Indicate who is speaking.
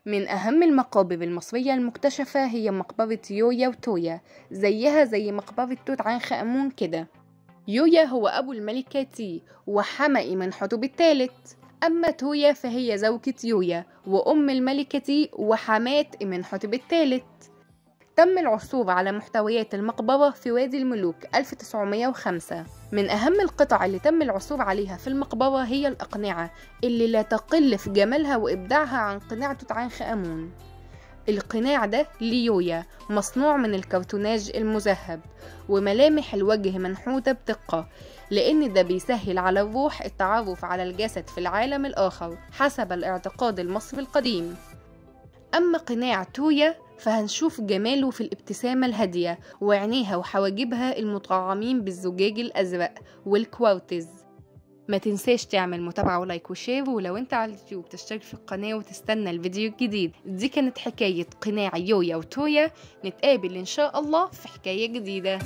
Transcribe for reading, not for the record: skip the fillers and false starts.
Speaker 1: من أهم المقابر المصرية المكتشفة هي مقبرة يويا وتويا، زيها زي مقبرة توت عنخ آمون كده. يويا هو أبو الملكة تي وحمى إمنحتب الثالث، أما تويا فهي زوجة يويا وأم الملكة تي وحماة إمنحتب الثالث. تم العثور على محتويات المقبرة في وادي الملوك 1905. من أهم القطع اللي تم العثور عليها في المقبرة هي الأقنعة اللي لا تقل في جمالها وإبداعها عن قناع توت عنخ آمون. القناع ده ليويا مصنوع من الكرتوناج المذهب، وملامح الوجه منحوتة بدقة، لأن ده بيسهل على الروح التعرف على الجسد في العالم الآخر حسب الاعتقاد المصري القديم. أما قناع تويا فهنشوف جماله في الابتسامة الهادية وعينيها وحواجبها المطعمين بالزجاج الأزرق والكوارتز. ما تنساش تعمل متابعة ولايك وشير، ولو انت على اليوتيوب تشترك في القناة وتستنى الفيديو الجديد. دي كانت حكاية قناع يويا وتويا، نتقابل ان شاء الله في حكاية جديدة.